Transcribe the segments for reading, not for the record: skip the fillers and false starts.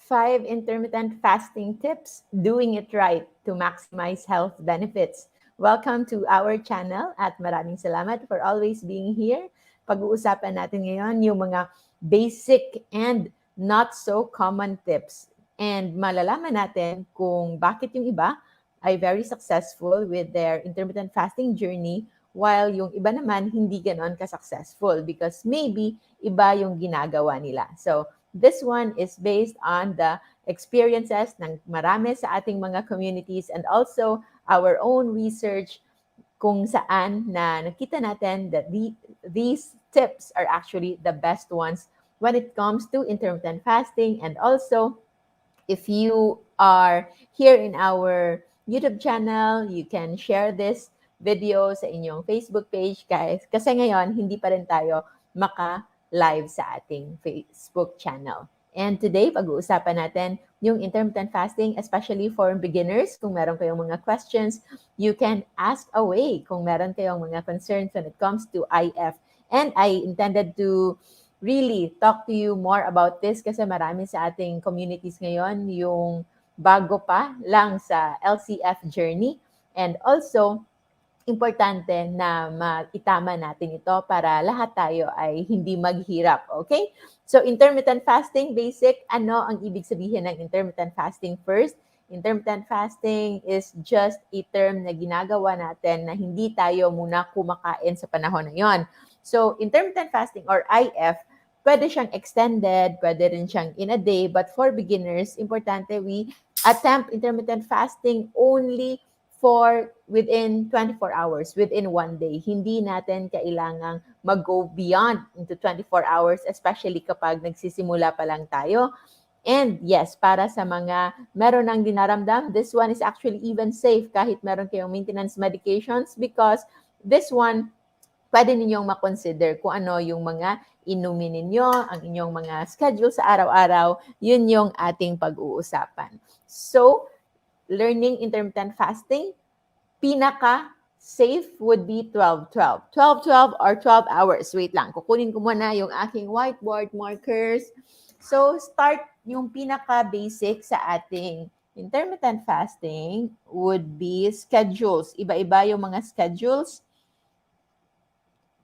5 intermittent fasting tips, doing it right to maximize health benefits. Welcome to our channel at maraming salamat for always being here. Pag-uusapan natin ngayon yung mga basic and not so common tips. And malalaman natin kung bakit yung iba ay very successful with their intermittent fasting journey while yung iba naman hindi ganon ka-successful because maybe iba yung ginagawa nila. So, this one is based on the experiences ng marami sa ating mga communities and also our own research kung saan na nakita natin that these tips are actually the best ones when it comes to intermittent fasting. And also, if you are here in our YouTube channel, you can share this video sa inyong Facebook page, guys. Kasi ngayon, hindi pa rin tayo maka-live sa ating Facebook channel. And today, pag-uusapan natin yung intermittent fasting, especially for beginners. Kung meron kayong mga questions, you can ask away kung meron kayong mga concerns when it comes to IF. And I intended to really talk to you more about this kasi marami sa ating communities ngayon yung bago pa lang sa LCF journey. And also, importante na maitama natin ito para lahat tayo ay hindi maghirap, okay? So, intermittent fasting, basic, ano ang ibig sabihin ng intermittent fasting first? Intermittent fasting is just a term na ginagawa natin na hindi tayo muna kumakain sa panahon na yon. So, intermittent fasting or IF, pwede siyang extended, pwede rin siyang in a day, but for beginners, importante we attempt intermittent fasting only for within 24 hours, within one day. Hindi natin kailangang mag-go beyond into 24 hours, especially kapag nagsisimula pa lang tayo. And yes, para sa mga meron ng dinaramdam, this one is actually even safe kahit meron kayong maintenance medications because this one, pwede ninyong makonsider kung ano yung mga inumin ninyo, ang inyong mga schedule sa araw-araw, yun yung ating pag-uusapan. So, learning intermittent fasting, pinaka-safe would be 12-12. 12-12 or 12 hours. Wait lang, kukunin ko muna yung aking whiteboard markers. So, start yung pinaka-basic sa ating intermittent fasting would be schedules. Iba-iba yung mga schedules.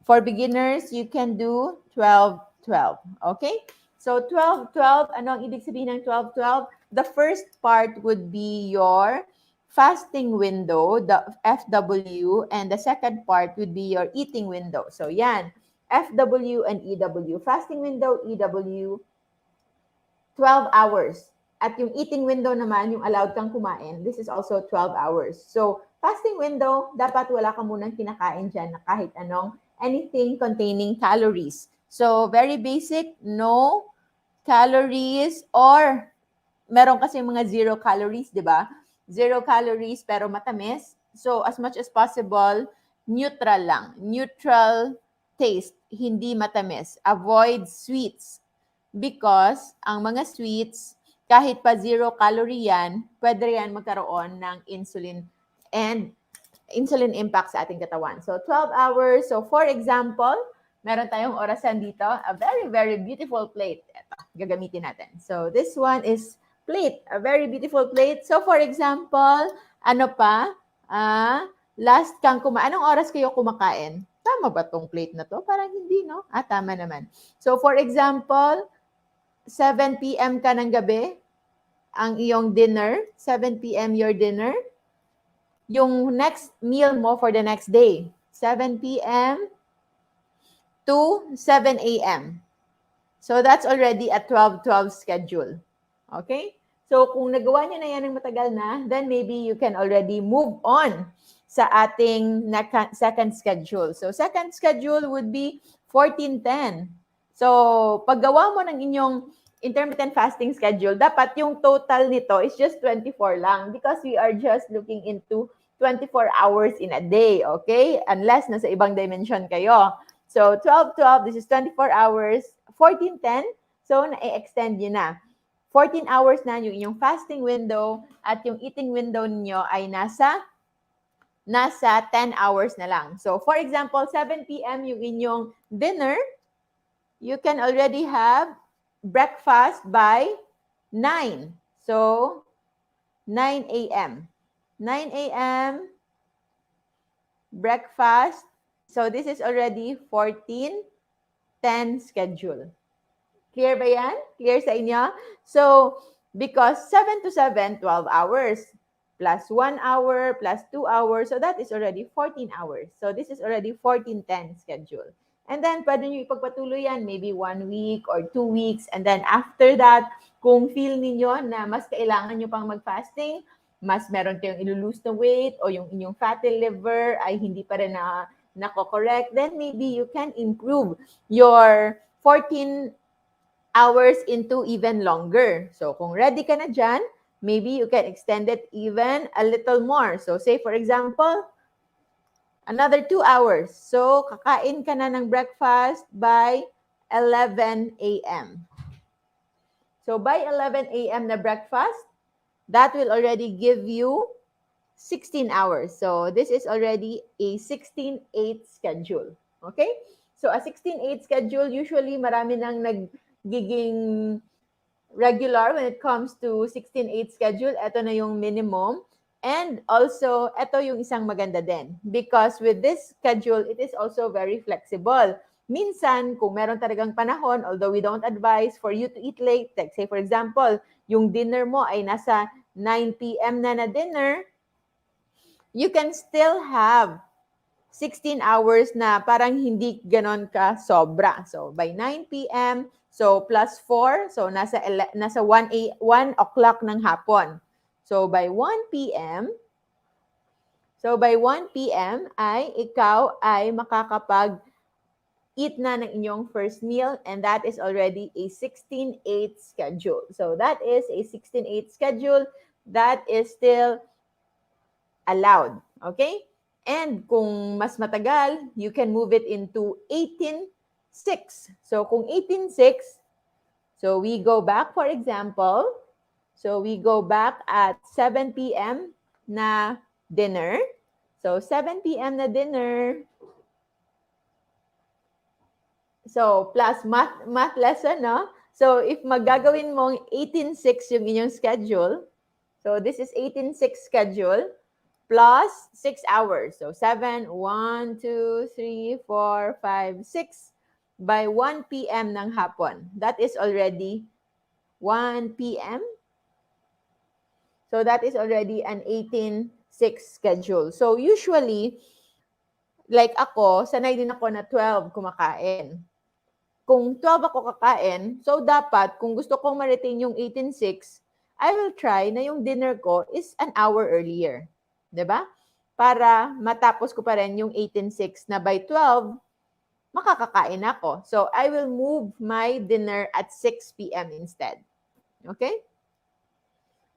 For beginners, you can do 12-12. Okay? So, 12-12, ano ang ibig sabihin ng 12-12? The first part would be your fasting window, the FW, and the second part would be your eating window. So, yan. FW and EW. Fasting window, EW, 12 hours. At yung eating window naman, yung allowed kang kumain, this is also 12 hours. So, fasting window, dapat wala ka munang kinakain dyan na kahit anong anything containing calories. So, very basic, no calories or meron kasi mga 0 calories, di ba? 0 calories pero matamis. So, as much as possible, neutral lang. Neutral taste, hindi matamis. Avoid sweets because ang mga sweets, kahit pa 0 calorie yan, pwede yan magkaroon ng insulin and insulin impact sa ating katawan. So, 12 hours. So, for example, meron tayong orasan dito, a very, very beautiful plate. Ito, gagamitin natin. So, this one is plate, a very beautiful plate. So, for example, ano pa? Last kang kumain. Anong oras kayo kumakain? Tama ba tong plate na to? Parang hindi, no? Tama naman. So, for example, 7 p.m. ka ng gabi, ang iyong dinner, 7 p.m. your dinner. Yung next meal mo for the next day, 7 p.m. to 7 a.m. So, that's already a 12-12 schedule. Okay? So, kung nagawa niyo na yan ng matagal na, then maybe you can already move on sa ating second schedule. So, second schedule would be 14-10. So, paggawa mo ng inyong intermittent fasting schedule, dapat yung total nito is just 24 lang because we are just looking into 24 hours in a day, okay? Unless nasa ibang dimension kayo. So, 12-12, this is 24 hours. 14-10, so na-extend nyo na. 14 hours na yung inyong fasting window at yung eating window niyo ay nasa 10 hours na lang. So, for example, 7 p.m. yung inyong dinner, you can already have breakfast by 9. So, 9 a.m. 9 a.m. breakfast. So, this is already 14:10 schedule. Clear ba yan? Clear sa inyo? So, because 7 to 7, 12 hours, plus 1 hour, plus 2 hours, so that is already 14 hours. So, this is already 14:10 schedule. And then, pwede nyo ipagpatuloy yan, maybe 1 week or 2 weeks. And then, after that, kung feel niyo na mas kailangan nyo pang mag-fasting, mas meron kayong ilulose na weight o yung inyong fatty liver ay hindi pa rin nako-correct, then maybe you can improve your 14 hours into even longer. So, kung ready ka na dyan, maybe you can extend it even a little more. So, say for example, another 2 hours. So, kakain ka na ng breakfast by 11 a.m. So, by 11 a.m. na breakfast, that will already give you 16 hours. So, this is already a 16-8 schedule. Okay? So, a 16-8 schedule, usually marami nang nagiging regular when it comes to 16-8 schedule. Ito na yung minimum. And also, ito yung isang maganda din. Because with this schedule, it is also very flexible. Minsan, kung meron talagang panahon, although we don't advise for you to eat late, like say for example, yung dinner mo ay nasa 9 p.m. na dinner, you can still have 16 hours na parang hindi ganon ka sobra. So, by 9 p.m., so plus 4, so nasa 1 o'clock ng hapon. So, by 1 p.m., ay ikaw ay makakapag-eat na ng inyong first meal, and that is already a 16-8 schedule. So, that is a 16-8 schedule that is still allowed. Okay? And kung mas matagal, you can move it into 18-6. So kung 18-6, so we go back, for example, so we go back at 7 p.m. na dinner. So 7 p.m. na dinner. So plus math lesson, no? So if magagawin mong 18-6 yung inyong schedule, so this is 18-6 schedule, plus 6 hours. So 7, 1, 2, 3, 4, 5, 6 by 1 p.m. ng hapon. That is already 1 p.m. So that is already an 18-6 schedule. So usually, like ako, sanay din ako na 12 kumakain. Kung 12 ako kakain, so dapat, kung gusto kong ma-retain yung 18-6, I will try na yung dinner ko is an hour earlier. 'Di ba? Para matapos ko pa rin yung 18-6 na by 12, makakakain ako. So, I will move my dinner at 6 p.m. instead. Okay?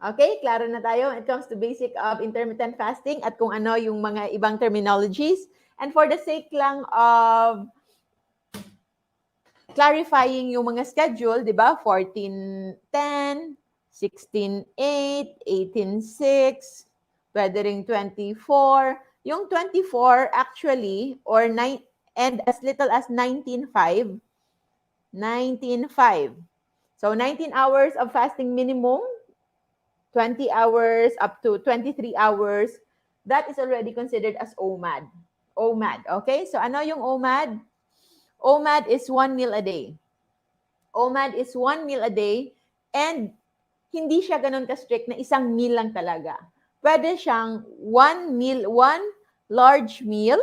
Okay, klaro na tayo when it comes to basic of intermittent fasting at kung ano yung mga ibang terminologies. And for the sake lang of clarifying yung mga schedule, di ba? 14-10, 16-8, 18-6, pwede ring 24. Yung 24 actually, or 9, and as little as 19-5. 19-5. So 19 hours of fasting minimum, 20 hours up to 23 hours, that is already considered as OMAD. OMAD, okay? So ano yung OMAD? OMAD is 1 meal a day. OMAD is 1 meal a day, and hindi siya ganun ka-strict na isang meal lang talaga. Pwede siyang 1 meal, 1 large meal.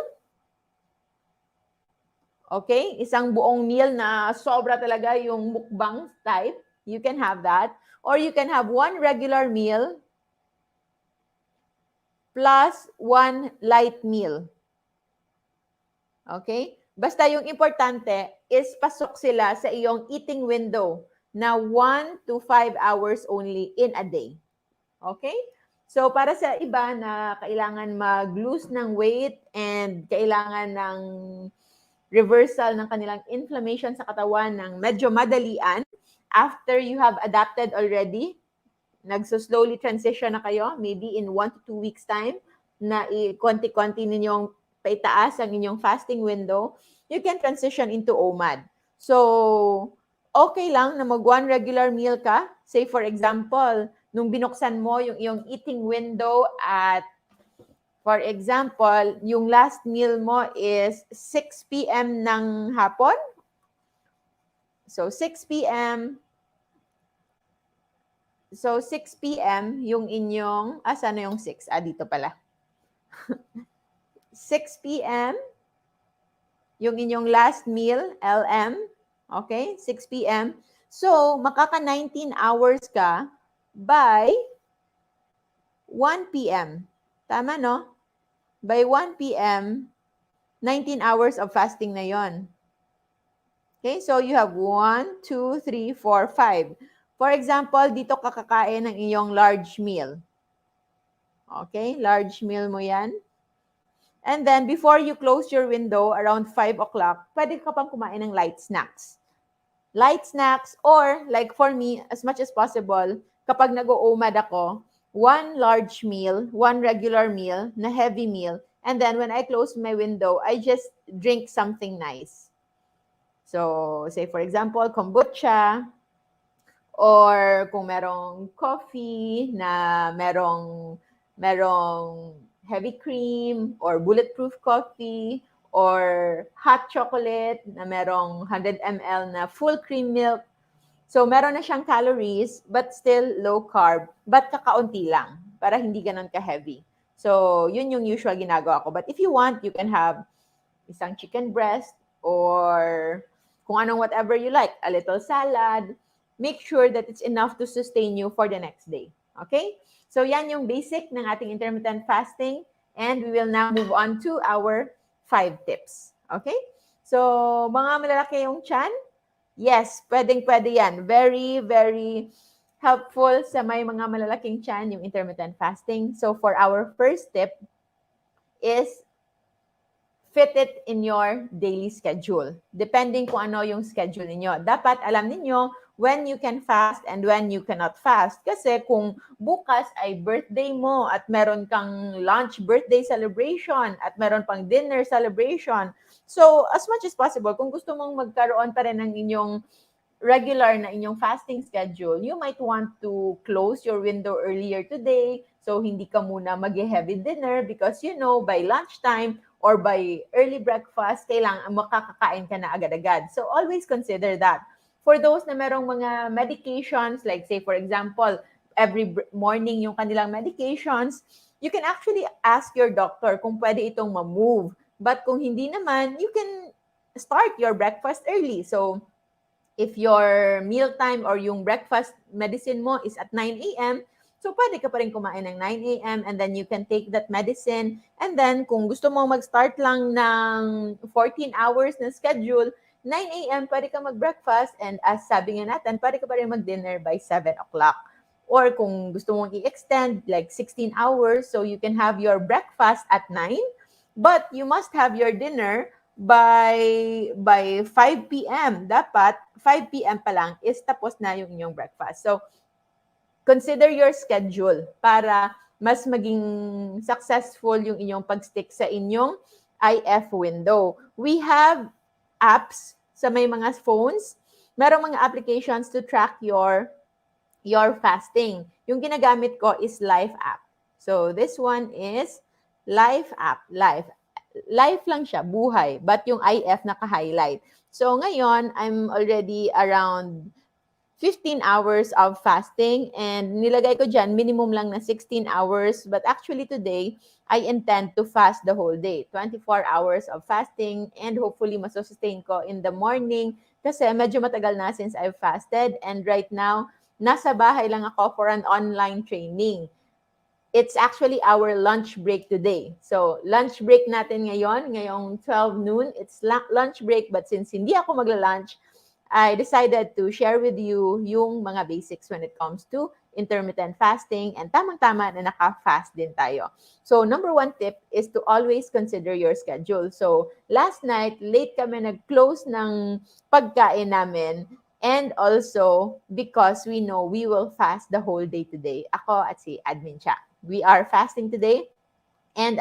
Okay? Isang buong meal na sobra talaga yung mukbang type. You can have that. Or you can have 1 regular meal plus 1 light meal. Okay? Basta yung importante is pasok sila sa iyong eating window na 1 to 5 hours only in a day. Okay? So, para sa iba na kailangan mag-lose ng weight and kailangan ng reversal ng kanilang inflammation sa katawan ng medyo madalian, after you have adapted already, nagso-slowly transition na kayo, maybe in 1 to 2 weeks time, na konti-konti ninyong paitaas ang inyong fasting window, you can transition into OMAD. So, okay lang na mag one regular meal ka. Say for example, nung binuksan mo yung iyong eating window at for example, yung last meal mo is 6 p.m. ng hapon. So 6 p.m. So 6 p.m. yung inyong, saan na yung 6? Dito pala. 6 p.m. yung inyong last meal, LM. Okay? 6 p.m. So, makaka 19 hours ka by 1 p.m. Tama, no? By 1 p.m., 19 hours of fasting na yon. Okay? So, you have 1, 2, 3, 4, 5. For example, dito kakakain ng iyong large meal. Okay? Large meal mo yan. And then, before you close your window around 5 o'clock, pwede ka pang kumain ng light snacks. Light snacks or, like for me, as much as possible, kapag nag-OMAD ako, one large meal, one regular meal, na heavy meal, and then when I close my window, I just drink something nice. So, say for example, kombucha, or kung merong coffee na merong heavy cream or bulletproof coffee or hot chocolate na merong 100 ml na full cream milk. So, meron na siyang calories but still low carb, but kakaunti lang para hindi ganun ka-heavy. So, yun yung usual ginagawa ko. But if you want, you can have isang chicken breast or kung anong whatever you like, a little salad. Make sure that it's enough to sustain you for the next day. Okay? So yan yung basic ng ating intermittent fasting, and we will now move on to our 5 tips. Okay? So mga malalaki yung tiyan, yes, pwedeng-pwede yan. Very, very helpful sa may mga malalaking tiyan yung intermittent fasting. So for our first tip is fit it in your daily schedule. Depending kung ano yung schedule ninyo. Dapat alam ninyo when you can fast and when you cannot fast. Kasi kung bukas ay birthday mo at meron kang lunch birthday celebration at meron pang dinner celebration. So, as much as possible, kung gusto mong magkaroon pa rin ng inyong regular na inyong fasting schedule, you might want to close your window earlier today. So, hindi ka muna mag-heavy dinner because you know, by lunchtime or by early breakfast, kailangan makakakain ka na agad-agad. So, always consider that. For those na merong mga medications, like say for example, every morning yung kanilang medications, you can actually ask your doctor kung pwede itong ma-move. But kung hindi naman, you can start your breakfast early. So, if your mealtime or yung breakfast medicine mo is at 9 a.m., so pwede ka pa rin kumain ng 9 a.m. and then you can take that medicine. And then kung gusto mo mag-start lang ng 14 hours na schedule, 9 a.m. pwede ka mag-breakfast and as sabi nga natin, pwede ka pa rin mag-dinner by 7 o'clock. Or kung gusto mong i-extend like 16 hours, so you can have your breakfast at 9, but you must have your dinner by 5 p.m. Dapat 5 p.m. pa lang is tapos na yung inyong breakfast. So, consider your schedule para mas maging successful yung inyong pag-stick sa inyong IF window. We have apps sa may mga phones. Merong mga applications to track your fasting. Yung ginagamit ko is Life app. So, this one is Life app. Life lang siya, buhay. But yung IF naka-highlight. So, ngayon, I'm already around 15 hours of fasting and nilagay ko dyan, minimum lang na 16 hours. But actually today, I intend to fast the whole day. 24 hours of fasting and hopefully masustain ko in the morning kasi medyo matagal na since I've fasted and right now, nasa bahay lang ako for an online training. It's actually our lunch break today. So, lunch break natin ngayong 12 noon. It's lunch break but since hindi ako magla-lunch, I decided to share with you yung mga basics when it comes to intermittent fasting and tamang-tama na naka-fast din tayo. So, number 1 tip is to always consider your schedule. So, last night, late kami nag-close ng pagkain namin and also because we know we will fast the whole day today. Ako at si Admin Chua. We are fasting today and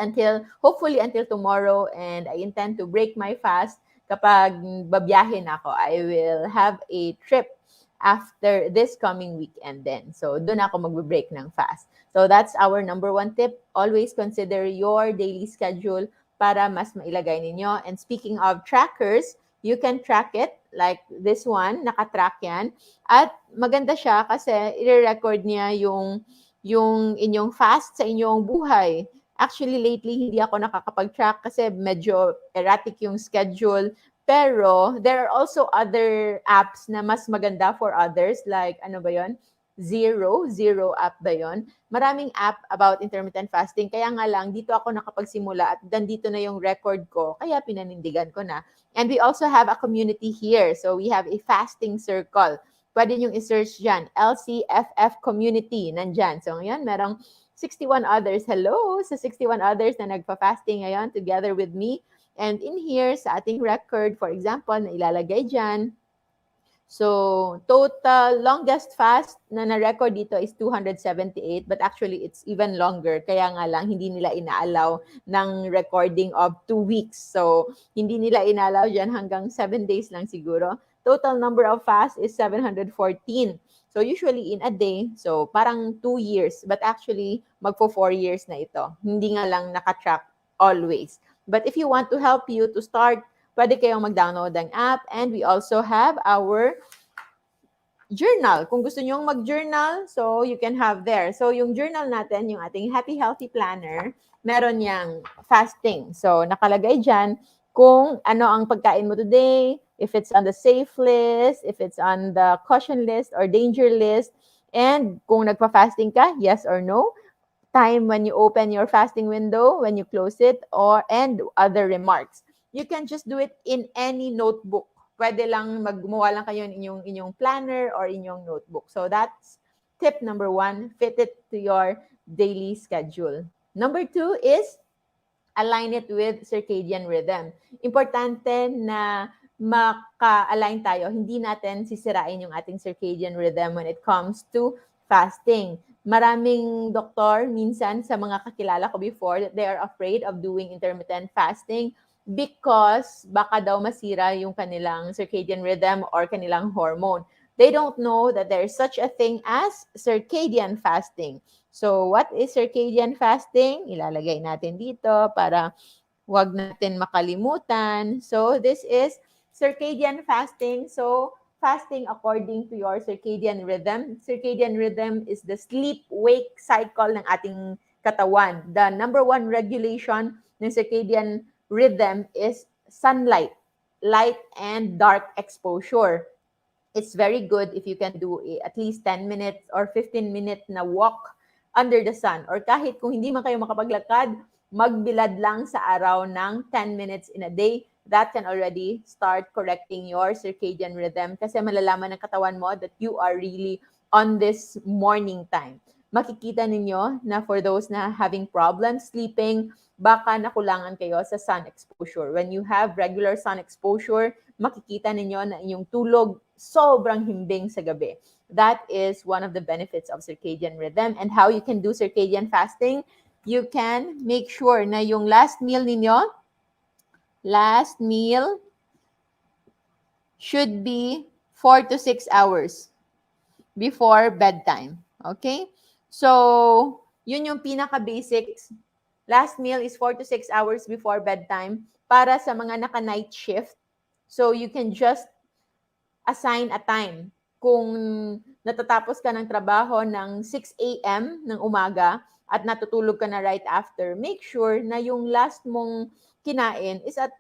hopefully until tomorrow and I intend to break my fast kapag babiyahe na ako, I will have a trip after this coming weekend then. So, doon ako magbe-break ng fast. So, that's our number one tip. Always consider your daily schedule para mas mailagay ninyo. And speaking of trackers, you can track it like this one, nakatrack yan. At maganda siya kasi i-record niya yung inyong fast sa inyong buhay. Actually, lately, hindi ako nakakapag-track kasi medyo erratic yung schedule. Pero, there are also other apps na mas maganda for others. Like, ano ba yon? Zero app ba yon? Maraming app about intermittent fasting. Kaya nga lang, dito ako nakapagsimula at nandito na yung record ko. Kaya pinanindigan ko na. And we also have a community here. So, we have a fasting circle. Pwede nyo i-search dyan. LCFF community. Nandyan. So, ngayon, merong 61 others. Hello sa 61 others na nagpa-fasting ngayon together with me. And in here, sa ating record, for example, na ilalagay dyan, so total longest fast na na-record dito is 278, but actually it's even longer. Kaya nga lang, hindi nila ina-allow ng recording of 2 weeks. So, hindi nila ina-allow dyan hanggang 7 days lang siguro. Total number of fast is 714. So, usually in a day, so parang 2 years. But actually, magpo 4 years na ito. Hindi nga lang nakatrack always. But if you want to help you to start, pwede kayong mag-download ng app. And we also have our journal. Kung gusto nyong mag-journal, so you can have there. So yung journal natin, yung ating Happy Healthy Planner, meron yang fasting. So nakalagay dyan kung ano ang pagkain mo today, if it's on the safe list, if it's on the caution list or danger list, and kung nagpa-fasting ka, yes or no, time when you open your fasting window, when you close it, and other remarks. You can just do it in any notebook. Pwede lang gumawa lang kayo in inyong planner or inyong notebook. So that's tip number 1, fit it to your daily schedule. Number 2 is align it with circadian rhythm. Importante na maka-align tayo. Hindi natin sisirain yung ating circadian rhythm when it comes to fasting. Maraming doktor minsan sa mga kakilala ko before that they are afraid of doing intermittent fasting because baka daw masira yung kanilang circadian rhythm or kanilang hormone. They don't know that there is such a thing as circadian fasting. So, what is circadian fasting? Ilalagay natin dito para wag natin makalimutan. So, this is circadian fasting. So, fasting according to your circadian rhythm. Circadian rhythm is the sleep-wake cycle ng ating katawan. The number 1 regulation ng circadian rhythm is sunlight, light and dark exposure. It's very good if you can do at least 10 minutes or 15-minute na walk under the sun. Or kahit kung hindi man kayo makapaglakad, magbilad lang sa araw ng 10 minutes in a day. That can already start correcting your circadian rhythm kasi malalaman ng katawan mo that you are really on this morning time. Makikita ninyo na for those na having problems sleeping, baka nakulangan kayo sa sun exposure. When you have regular sun exposure, makikita ninyo na inyong tulog sobrang himbing sa gabi. That is one of the benefits of circadian rhythm. And how you can do circadian fasting, you can make sure na yung last meal should be 4 to 6 hours before bedtime. Okay? So, yun yung pinaka-basics. Last meal is 4 to 6 hours before bedtime para sa mga naka-night shift. So, you can just assign a time. Kung natatapos ka ng trabaho ng 6 a.m. ng umaga at natutulog ka na right after, make sure na yung last mong kinain is at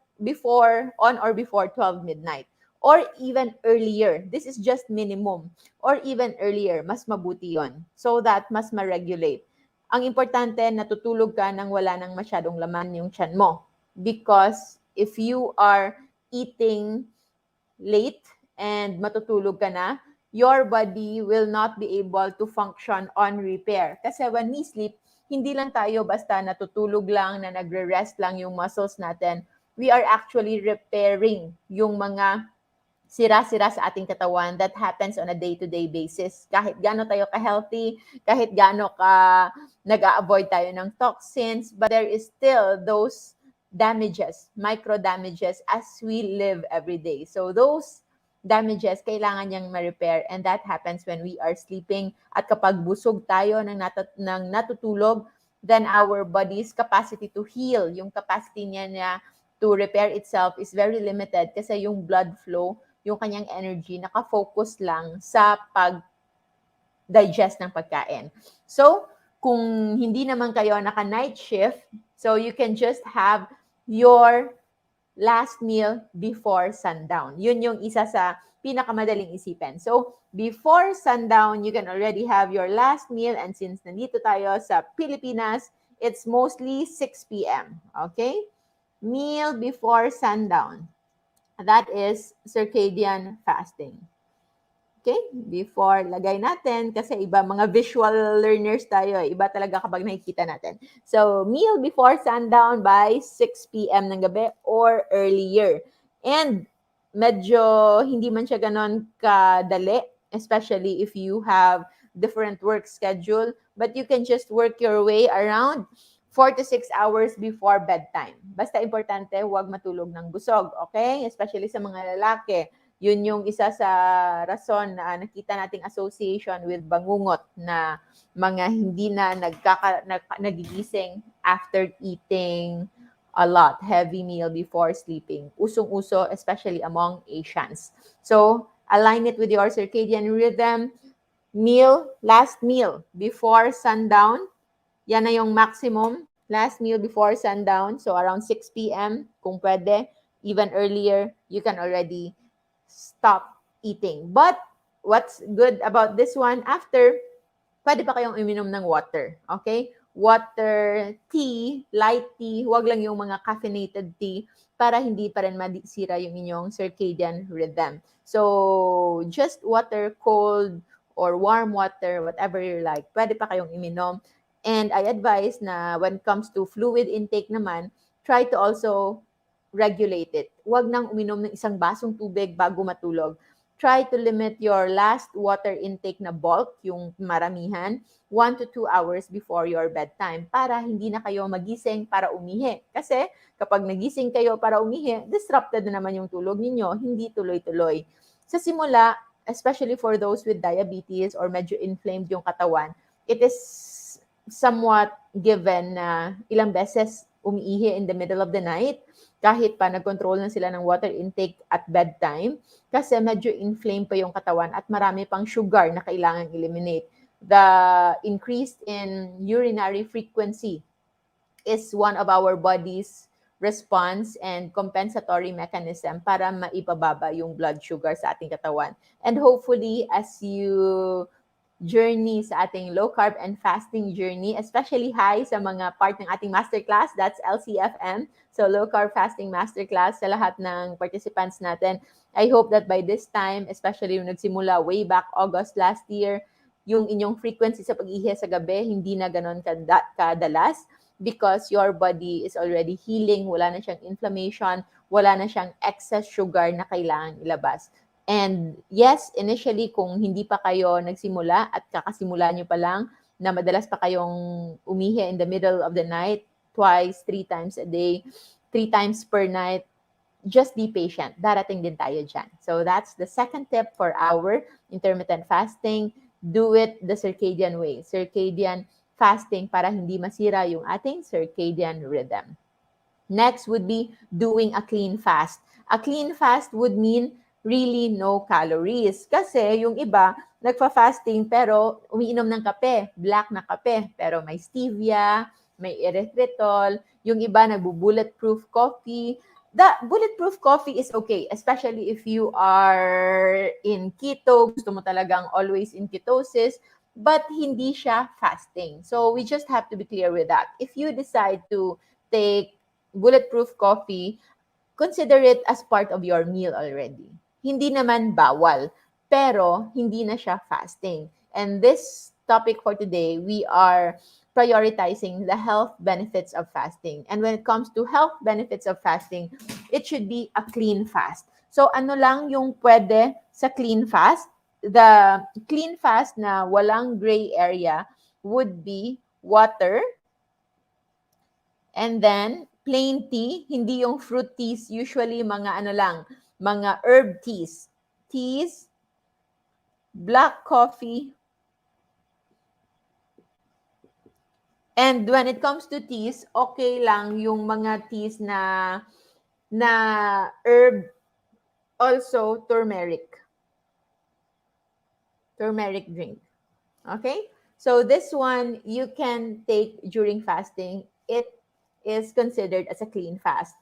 on or before 12 midnight. Or even earlier. This is just minimum. Or even earlier. Mas mabuti yon. So that mas ma-regulate. Ang importante, natutulog ka nang wala nang masyadong laman yung tiyan mo. Because if you are eating late and matutulog ka na, your body will not be able to function on repair. Kasi when we sleep, hindi lang tayo basta natutulog lang, na nagre-rest lang yung muscles natin. We are actually repairing yung mga sira-sira sa ating katawan that happens on a day-to-day basis. Kahit gaano tayo ka-healthy, kahit gaano ka nag-a-avoid tayo ng toxins, but there is still those damages, micro damages as we live every day. So those damages, kailangan niyang ma-repair, and that happens when we are sleeping. At kapag busog tayo ng natutulog, then our body's capacity to heal, yung capacity niya to repair itself is very limited kasi yung blood flow, yung kanyang energy, nakafocus lang sa pag-digest ng pagkain. So, kung hindi naman kayo naka-night shift, so you can just have your last meal before sundown. Yun yung isa sa pinakamadaling isipin. So, before sundown, you can already have your last meal. And since nandito tayo sa Pilipinas, it's mostly 6 p.m. Okay? Meal before sundown. That is circadian fasting. Okay? Before, lagay natin, kasi iba, mga visual learners tayo. Iba talaga kapag nakikita natin. So, meal before sundown by 6 p.m. ng gabi or earlier. And medyo hindi man siya ganon kadali, especially if you have different work schedule. But you can just work your way around 4 to 6 hours before bedtime. Basta importante, huwag matulog ng busog. Okay? Especially sa mga lalaki. Yun yung isa sa rason na nakita nating association with bangungot na mga hindi na nagigising after eating a lot, heavy meal before sleeping. Usong-uso, especially among Asians. So, align it with your circadian rhythm. Last meal before sundown. Yan na yung maximum. Last meal before sundown. So, around 6 p.m. Kung pwede, even earlier, you can already stop eating. But what's good about this one, after, pwede pa kayong uminom ng water. Okay? Water, tea, light tea, huwag lang yung mga caffeinated tea para hindi pa rin masira yung inyong circadian rhythm. So, just water, cold or warm water, whatever you like, pwede pa kayong uminom. And I advise na when it comes to fluid intake naman, try to also regulate it. Huwag nang uminom ng isang basong tubig bago matulog. Try to limit your last water intake na bulk, yung maramihan, 1 to 2 hours before your bedtime para hindi na kayo magising para umihi. Kasi kapag nagising kayo para umihi, disrupted na naman yung tulog ninyo, hindi tuloy-tuloy. Sa simula, especially for those with diabetes or medyo inflamed yung katawan, it is somewhat given na ilang beses umiihi in the middle of the night, kahit pa nag-control na sila ng water intake at bedtime, kasi medyo inflamed pa yung katawan at marami pang sugar na kailangan eliminate. The increase in urinary frequency is one of our body's response and compensatory mechanism para maipababa yung blood sugar sa ating katawan. And hopefully, as you journey sa ating low carb and fasting journey, especially hi sa mga part ng ating masterclass, that's LCFM, so Low Carb Fasting Masterclass, sa lahat ng participants natin. I hope that by this time, especially yung nagsimula way back August last year, yung inyong frequency sa pag-ihi sa gabi, hindi na ganon kadalas because your body is already healing, wala na siyang inflammation, wala na siyang excess sugar na kailangan ilabas. And yes, initially, kung hindi pa kayo nagsimula at kakasimula nyo pa lang, na madalas pa kayong umihi in the middle of the night, twice, 3 times a day, 3 times per night, just be patient. Darating din tayo dyan. So that's the second tip for our intermittent fasting. Do it the circadian way. Circadian fasting para hindi masira yung ating circadian rhythm. Next would be doing a clean fast. A clean fast would mean really no calories. Kasi yung iba, nagfa-fasting pero umiinom ng kape, black na kape, pero may stevia, may erythritol. Yung iba, nagbo-bulletproof coffee. The bulletproof coffee is okay, especially if you are in keto, gusto mo talagang always in ketosis, but hindi siya fasting. So we just have to be clear with that. If you decide to take bulletproof coffee, consider it as part of your meal already. Hindi naman bawal, pero hindi na siya fasting. And this topic for today, we are prioritizing the health benefits of fasting. And when it comes to health benefits of fasting, it should be a clean fast. So ano lang yung pwede sa clean fast? The clean fast na walang gray area would be water, and then plain tea, hindi yung fruit teas, usually mga ano lang, mga herb teas. Teas, black coffee, and when it comes to teas, okay lang yung mga teas na herb, also turmeric. Turmeric drink. Okay? So this one you can take during fasting. It is considered as a clean fast.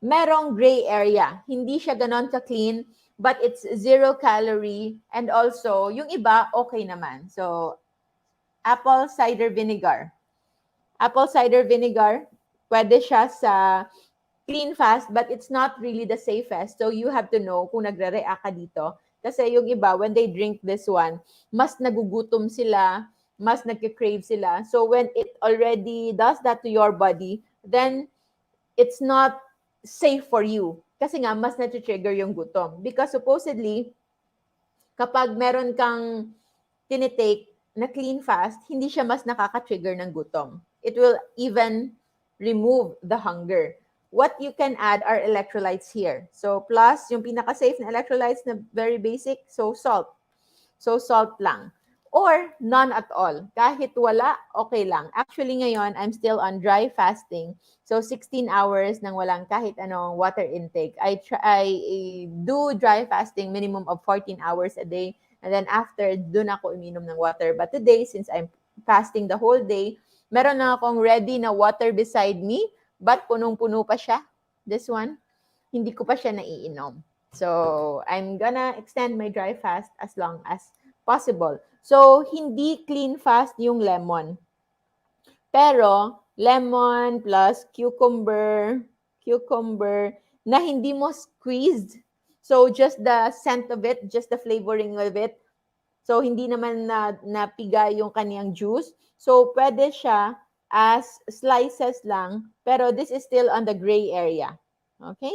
Merong gray area. Hindi siya ganon ka-clean, but it's 0 calorie, and also yung iba okay naman. So apple cider vinegar. Apple cider vinegar, pwede siya sa clean fast, but it's not really the safest. So you have to know kung nagre-react ka dito. Kasi yung iba, when they drink this one, mas nagugutom sila, mas nagki-crave sila. So when it already does that to your body, then it's not safe for you. Kasi nga, mas na-trigger yung gutom. Because supposedly, kapag meron kang tinitake na clean fast, hindi siya mas nakaka-trigger ng gutom. It will even remove the hunger. What you can add are electrolytes here. So plus, yung pinaka-safe na electrolytes na very basic, so salt. So salt lang. Or none at all. Kahit wala, okay lang. Actually ngayon, I'm still on dry fasting. So 16 hours nang walang kahit anong water intake. I do dry fasting minimum of 14 hours a day. And then after, dun ako uminom ng water. But today, since I'm fasting the whole day, meron na akong ready na water beside me, but punong-puno pa siya. This one, hindi ko pa siya naiinom. So, I'm gonna extend my dry fast as long as possible. So, hindi clean fast yung lemon. Pero, lemon plus cucumber na hindi mo squeezed. So, just the scent of it, just the flavoring of it. So, hindi naman napiga yung kaniyang juice. So, pwede siya as slices lang, pero this is still on the gray area. Okay?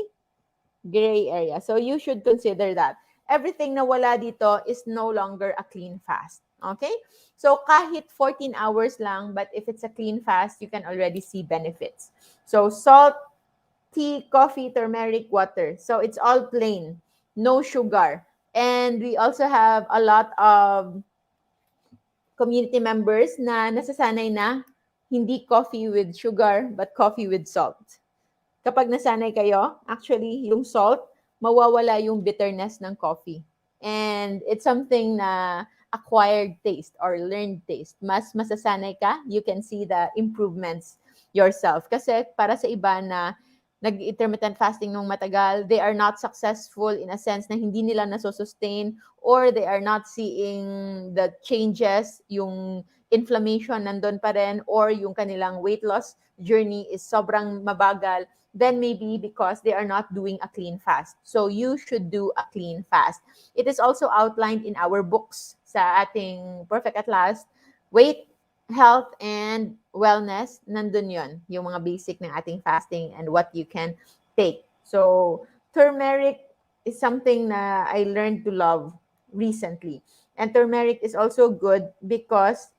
Gray area. So, you should consider that. Everything na wala dito is no longer a clean fast. Okay? So, kahit 14 hours lang, but if it's a clean fast, you can already see benefits. So, salt, tea, coffee, turmeric, water. So, it's all plain. No sugar. And we also have a lot of community members na nasasanay na hindi coffee with sugar, but coffee with salt. Kapag nasanay kayo, actually, yung salt, mawawala yung bitterness ng coffee. And it's something na acquired taste or learned taste. Mas masasanay ka, you can see the improvements yourself. Kasi para sa iba na nag-intermittent fasting nung matagal, they are not successful in a sense na hindi nila nasusustain, or they are not seeing the changes, yung inflammation nandun pa rin, or yung kanilang weight loss journey is sobrang mabagal, then maybe because they are not doing a clean fast. So you should do a clean fast. It is also outlined in our books sa ating Perfect at Last, Weight, Health, and Wellness. Nandun yun, yung mga basic ng ating fasting and what you can take. So turmeric is something na I learned to love recently. And turmeric is also good because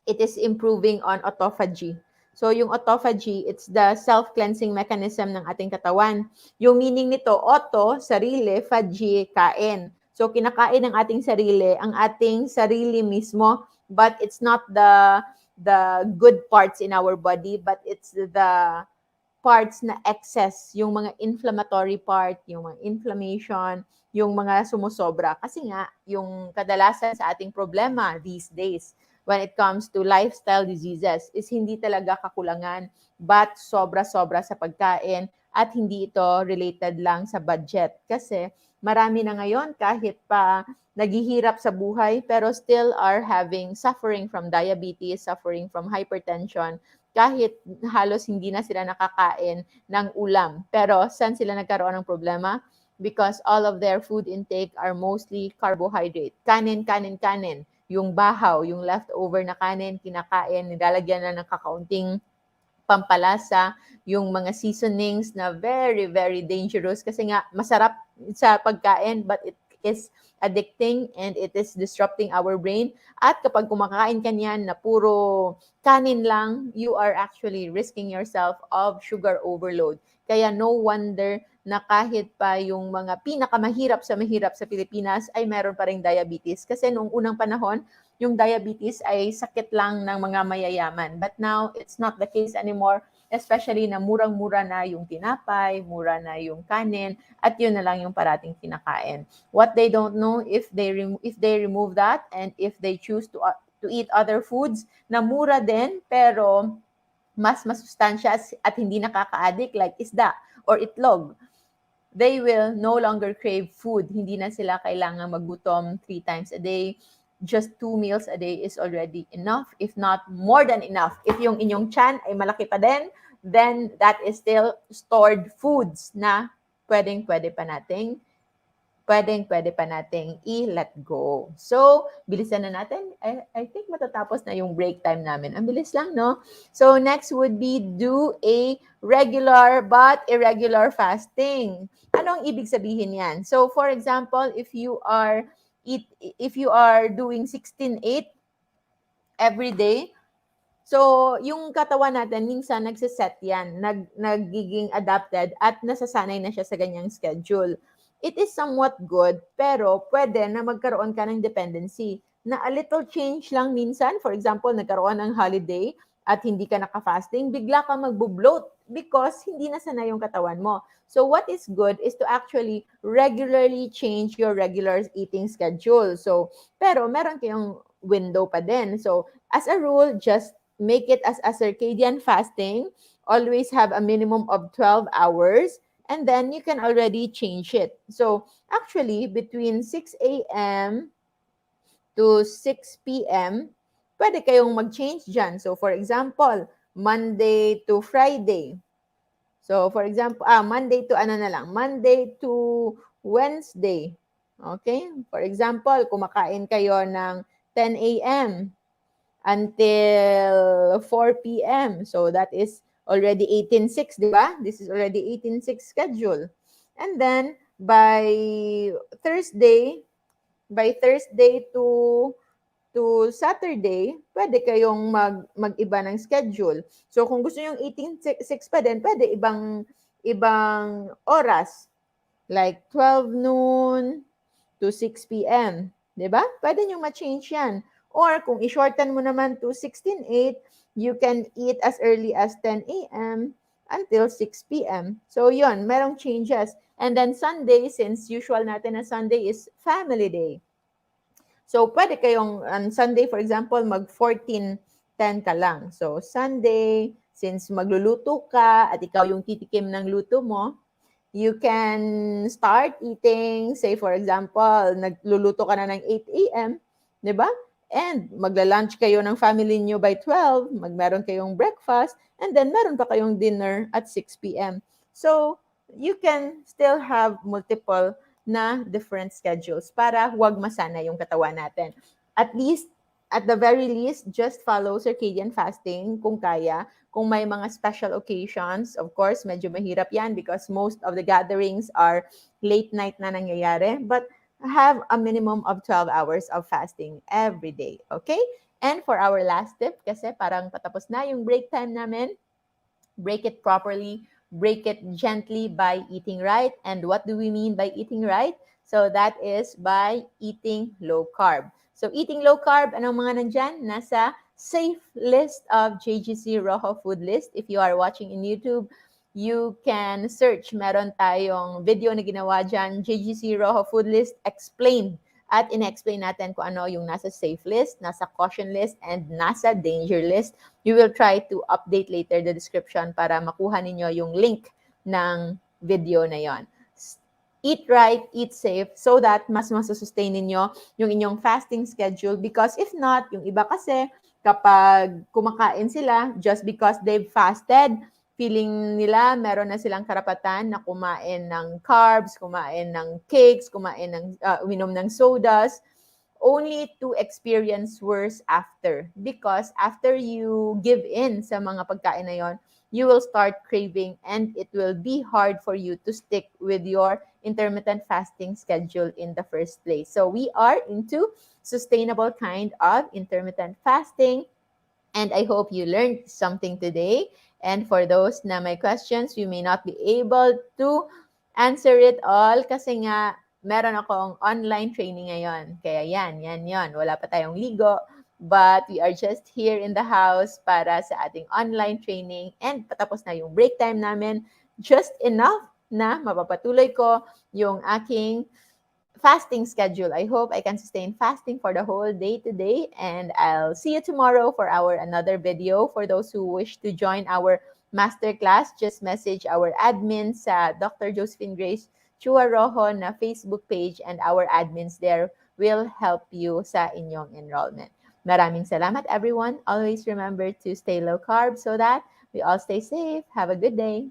it is improving on autophagy. So yung autophagy, it's the self-cleansing mechanism ng ating katawan. Yung meaning nito, auto, sarili, phagy, kain. So kinakain ng ating sarili mismo, but it's not the good parts in our body, but it's the parts na excess, yung mga inflammatory part, yung mga inflammation, yung mga sumusobra. Kasi nga, yung kadalasan sa ating problema these days, when it comes to lifestyle diseases, is hindi talaga kakulangan, but sobra-sobra sa pagkain, at hindi ito related lang sa budget. Kasi marami na ngayon, kahit pa naghihirap sa buhay, pero still are suffering from diabetes, suffering from hypertension, kahit halos hindi na sila nakakain ng ulam. Pero saan sila nagkaroon ng problema? Because all of their food intake are mostly carbohydrate. Kanin. Yung bahaw, yung leftover na kanin, kinakain, nilalagyan na ng kakaunting pampalasa, yung mga seasonings na very, very dangerous kasi nga masarap sa pagkain, but is addicting and it is disrupting our brain. At kapag kumakain ka niyan na puro kanin lang, you are actually risking yourself of sugar overload. Kaya no wonder na kahit pa yung mga pinakamahirap sa Pilipinas ay meron pa ring diabetes. Kasi noong unang panahon, yung diabetes ay sakit lang ng mga mayayaman. But now, it's not the case anymore, especially na murang-mura na yung tinapay, mura na yung kanin, at yun na lang yung parating kinakain. What they don't know, if they remove that and if they choose to eat other foods na mura din pero mas masustansya at hindi nakaka-addict like isda or itlog, they will no longer crave food. Hindi na sila kailangan maggutom 3 times a day. Just 2 meals a day is already enough, if not more than enough. If yung inyong tiyan ay malaki pa din, then that is still stored foods na pwede pa nating i-let go. So, bilisan na natin. I think matatapos na yung break time namin. Ang bilis lang, no? So, next would be do a regular but irregular fasting. Anong ibig sabihin yan? So, for example, if you are doing 16-8 every day, so, yung katawan natin, minsan nagsiset yan, nagiging adapted at nasasanay na siya sa ganyang schedule. It is somewhat good, pero pwede na magkaroon ka ng dependency na a little change lang minsan. For example, nagkaroon ng holiday at hindi ka naka-fasting, bigla ka magbo-bloat because hindi na sanay yung katawan mo. So what is good is to actually regularly change your regular eating schedule. So, pero meron kayong window pa din. So, as a rule, just make it as a circadian fasting. Always have a minimum of 12 hours. And then you can already change it. So, actually, between 6 a.m. to 6 p.m., pwede kayong mag-change dyan. So, for example, Monday to Friday. So, for example, Monday to Wednesday. Okay? For example, kumakain kayo ng 10 a.m. until 4 p.m. So, that is already 18-6, di ba? This is already 18-6 schedule. And then, by Thursday to Saturday, pwede kayong mag-iba ng schedule. So, kung gusto nyo yung 18-6 pa din, pwede ibang oras. Like 12 noon to 6 p.m. Di ba? Pwede nyo ma-change yan. Or kung i-shorten mo naman to 16-8, you can eat as early as 10 a.m. until 6 p.m. So, yun, merong changes. And then Sunday, since usual natin na Sunday is family day. So, pwede kayong, on Sunday, for example, mag-14-10 ka lang. So, Sunday, since magluluto ka at ikaw yung titikim ng luto mo, you can start eating, say, for example, nagluluto ka na ng 8 a.m., di ba? And magla-lunch kayo ng family niyo by 12, meron kayong breakfast, and then meron pa kayong dinner at 6 p.m. So, you can still have multiple na different schedules para huwag masana yung katawan natin. At the very least, just follow circadian fasting kung kaya. Kung may mga special occasions, of course, medyo mahirap yan because most of the gatherings are late night na nangyayari. But have a minimum of 12 hours of fasting every day, okay? And for our last tip, kasi parang patapos na yung break time namin, break it properly, break it gently by eating right. And what do we mean by eating right? So that is by eating low carb. So eating low carb, anong mga nandyan? Nasa safe list of JGC Rojo food list. If you are watching in YouTube, you can search. Meron tayong video na ginawa dyan, JGC Rojo food list explained. At ina-explain natin kung ano yung nasa safe list, nasa caution list, and nasa danger list. You will try to update later the description para makuha ninyo yung link ng video na yon. Eat right, eat safe, so that mas masusustain ninyo yung inyong fasting schedule. Because if not, yung iba kasi, kapag kumakain sila, just because they've fasted, feeling nila meron na silang karapatan na kumain ng carbs, kumain ng cakes, uminom ng sodas, only to experience worse after. Because after you give in sa mga pagkain na yon, you will start craving and it will be hard for you to stick with your intermittent fasting schedule in the first place. So we are into sustainable kind of intermittent fasting. And I hope you learned something today. And for those na may questions, we may not be able to answer it all kasi nga meron akong online training ngayon. Kaya yan. Wala pa tayong ligo. But we are just here in the house para sa ating online training. And patapos na yung break time namin. Just enough na mapapatuloy ko yung aking fasting schedule. I hope I can sustain fasting for the whole day today. And I'll see you tomorrow for our another video. For those who wish to join our masterclass, just message our admins sa Dr. Josephine Grace Chua Rojo na Facebook page, and our admins there will help you sa inyong enrollment. Maraming salamat, everyone. Always remember to stay low carb so that we all stay safe. Have a good day.